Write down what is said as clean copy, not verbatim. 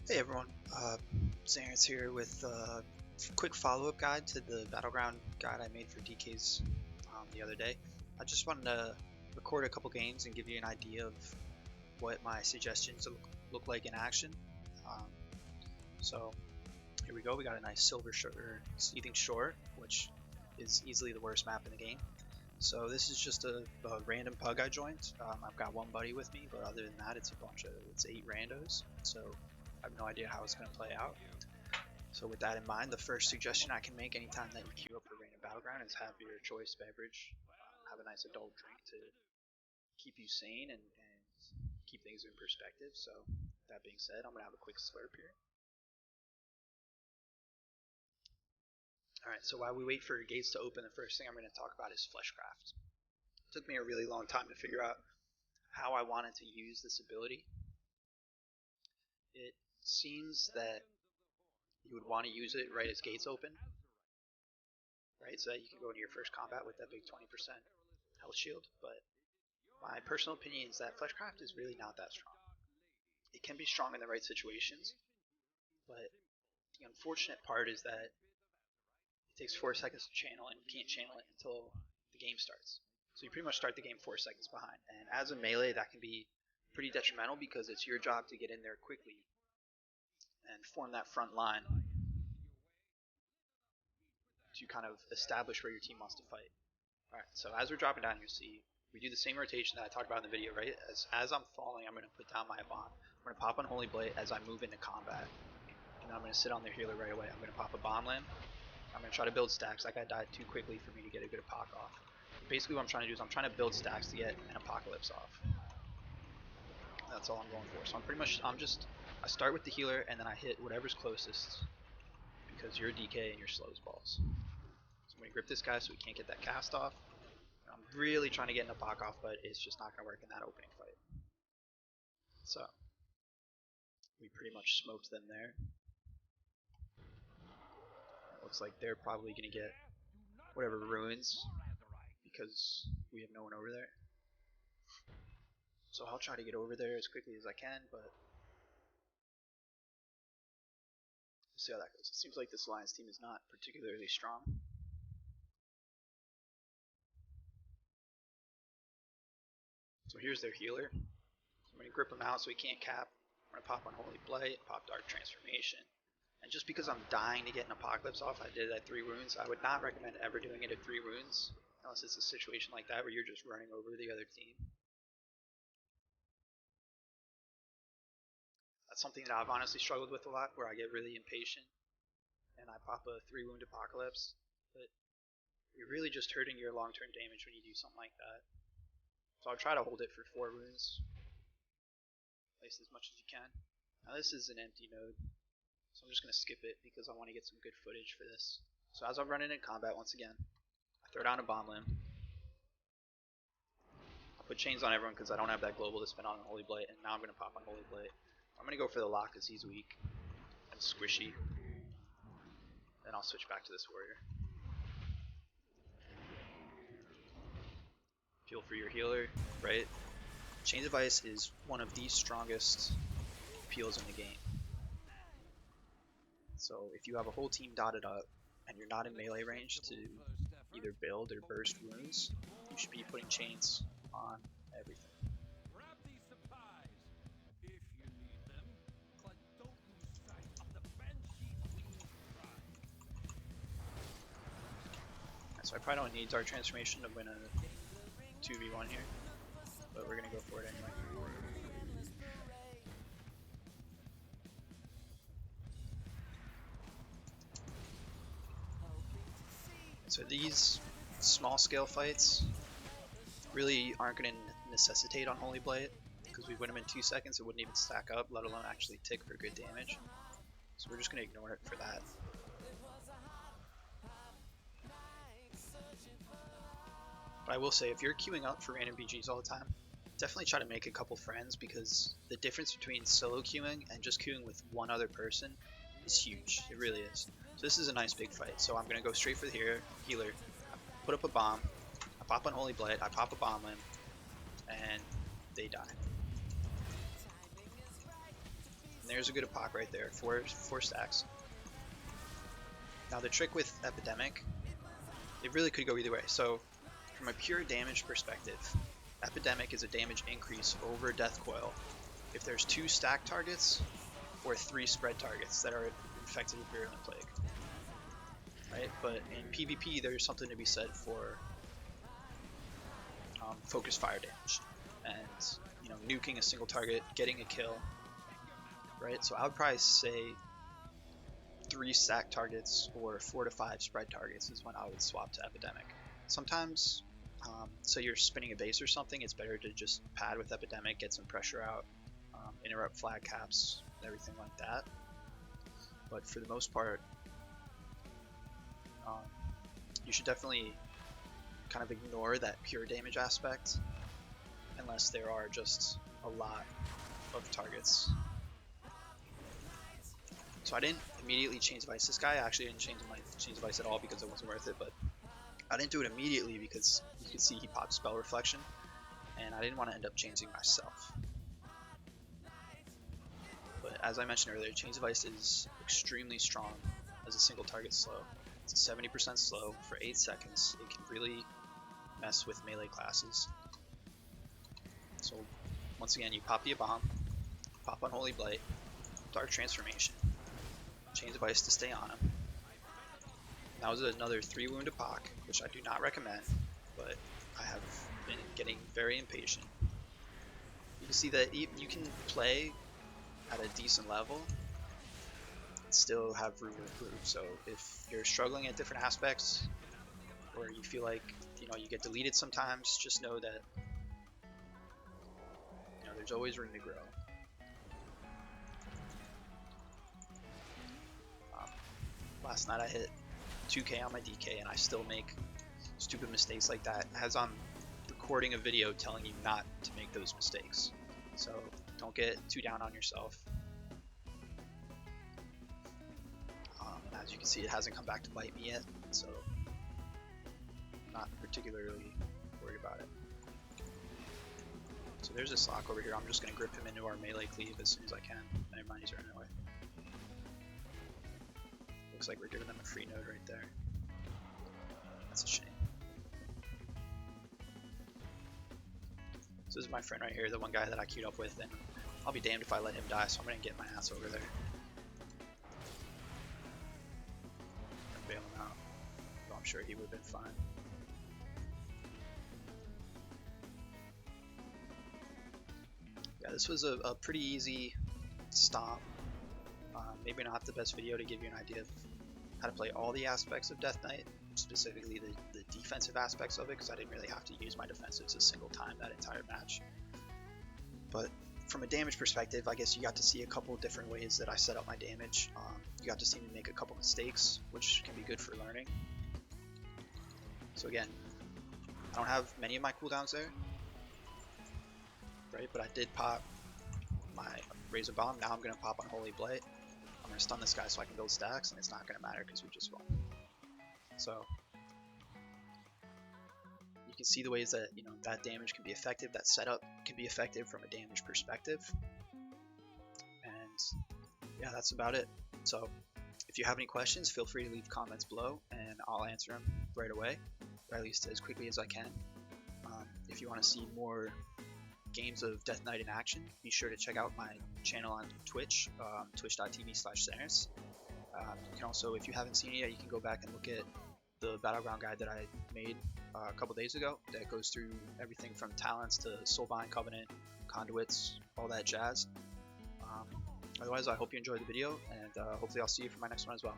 Hey everyone, Zaronce here with a quick follow-up guide to the Battleground guide I made for DKs the other day. I just wanted to record a couple games and give you an idea of what my suggestions look like in action. Um, so here we go, we got a nice silver seething shore, which is easily the worst map in the game. So this is just a random pug I joined. I've got one buddy with me, but other than that it's 8 randos. So I have no idea how it's going to play out. So with that in mind, the first suggestion I can make anytime that you queue up for random battleground is have your choice beverage. Have a nice adult drink to keep you sane and keep things in perspective. So that being said, I'm going to have a quick slurp here. Alright, so while we wait for gates to open, the first thing I'm going to talk about is fleshcraft. It took me a really long time to figure out how I wanted to use this ability. It seems that you would want to use it right as gates open, right, so that you can go into your first combat with that big 20% health shield. But my personal opinion is that fleshcraft is really not that strong. It can be strong in the right situations, but the unfortunate part is that it takes 4 seconds to channel, and you can't channel it until the game starts. So you pretty much start the game 4 seconds behind, and as a melee that can be pretty detrimental because it's your job to get in there quickly and form that front line to kind of establish where your team wants to fight. Alright, so as we're dropping down, you see we do the same rotation that I talked about in the video, right? As I'm falling, I'm going to put down my bomb. I'm going to pop Unholy Blade as I move into combat. And then I'm going to sit on their healer right away. I'm going to pop a bomb land. I'm going to try to build stacks. That guy died too quickly for me to get a good apoc off. Basically what I'm trying to do is I'm trying to build stacks to get an apocalypse off. That's all I'm going for. So I start with the healer and then I hit whatever's closest because you're a DK and you're slow as balls. So I'm going to grip this guy so he can't get that cast off. I'm really trying to get an apoc off, but it's just not going to work in that opening fight. So we pretty much smoked them there. It looks like they're probably going to get whatever ruins because we have no one over there. So I'll try to get over there as quickly as I can, but we'll see how that goes. It seems like this Alliance team is not particularly strong. So here's their healer. I'm going to grip him out so he can't cap. I'm going to pop Unholy Blight, pop Dark Transformation. And just because I'm dying to get an Apocalypse off, I did it at 3 runes. I would not recommend ever doing it at 3 runes, unless it's a situation like that where you're just running over the other team. That's something that I've honestly struggled with a lot, where I get really impatient and I pop a 3 wound Apocalypse. But you're really just hurting your long-term damage when you do something like that. So I'll try to hold it for 4 runes, at least as much as you can. Now this is an empty node, so I'm just going to skip it because I want to get some good footage for this. So as I'm running in combat once again, I throw down a bomb limb. I'll put chains on everyone because I don't have that global to spend on Unholy Blight, and now I'm going to pop Unholy Blight. I'm going to go for the lock because he's weak and squishy. Then I'll switch back to this warrior. Feel for your healer, right? Chains of Ice is one of the strongest peels in the game. So if you have a whole team dotted up and you're not in melee range to either build or burst wounds, you should be putting chains on everything. So I probably don't need Dark Transformation to win a 2v1 here, but we're going to go for it anyway. So these small scale fights really aren't going to necessitate Unholy Blight, because we win them in 2 seconds, it wouldn't even stack up, let alone actually tick for good damage. So we're just going to ignore it for that. But I will say, if you're queuing up for random BGs all the time, definitely try to make a couple friends, because the difference between solo queuing and just queuing with one other person is huge. It really is. So this is a nice big fight. So I'm going to go straight for the healer, put up a bomb, I pop Unholy Blight, I pop a bomb limb, and they die. And there's a good epoch right there, four stacks. Now the trick with Epidemic, it really could go either way. So from a pure damage perspective, Epidemic is a damage increase over Death Coil if there's 2 stack targets or 3 spread targets that are infected with Virulent Plague. Right? But in PvP, there's something to be said for focused fire damage and, you know, nuking a single target, getting a kill. Right? So I would probably say 3 stack targets or 4 to 5 spread targets is when I would swap to Epidemic. Sometimes, so you're spinning a base or something, it's better to just pad with Epidemic, get some pressure out, interrupt flag caps, everything like that. But for the most part, you should definitely kind of ignore that pure damage aspect unless there are just a lot of targets. So I didn't immediately change device this guy. I actually didn't change device at all because it wasn't worth it, but I didn't do it immediately because you can see he popped Spell Reflection, and I didn't want to end up changing myself. But as I mentioned earlier, change device is extremely strong as a single target slow. It's a 70% slow for 8 seconds. It can really mess with melee classes. So once again, you pop the bomb, pop Unholy Blight, Dark Transformation, change device to stay on him. That was another 3 wound epoch, which I do not recommend, but I have been getting very impatient. You can see that you can play at a decent level and still have room to improve. So if you're struggling at different aspects, or you feel like, you know, you get deleted sometimes, just know that, you know, there's always room to grow. Last night I hit 2k on my DK and I still make stupid mistakes like that as I'm recording a video telling you not to make those mistakes. So don't get too down on yourself. And as you can see, it hasn't come back to bite me yet, so I'm not particularly worried about it. So there's a Slock over here. I'm just going to grip him into our melee cleave as soon as I can. Never mind, he's running away. Looks like we're giving them a free node right there. That's a shame. So this is my friend right here, the one guy that I queued up with, and I'll be damned if I let him die, so I'm gonna get my ass over there. And bail him out. Though I'm sure he would have been fine. Yeah, this was a pretty easy stomp. Maybe not the best video to give you an idea of how to play all the aspects of Death Knight, specifically the defensive aspects of it, because I didn't really have to use my defensives a single time that entire match. But from a damage perspective, I guess you got to see a couple of different ways that I set up my damage. You got to see me make a couple mistakes, which can be good for learning. So again, I don't have many of my cooldowns there, right? But I did pop my Razor Bomb. Now I'm going to pop Unholy Blight. I'm going to stun this guy so I can build stacks, and it's not going to matter because we just won. So you can see the ways that, you know, that damage can be effective, that setup can be effective from a damage perspective. And yeah, that's about it. So if you have any questions, feel free to leave comments below and I'll answer them right away, or at least as quickly as I can. If you want to see more games of Death Knight in action, be sure to check out my channel on Twitch, twitch.tv/Zaronce. You can also, if you haven't seen it yet, you can go back and look at the Battleground guide that I made a couple days ago that goes through everything from talents to Soulbind Covenant, conduits, all that jazz. Otherwise, I hope you enjoyed the video, and hopefully I'll see you for my next one as well.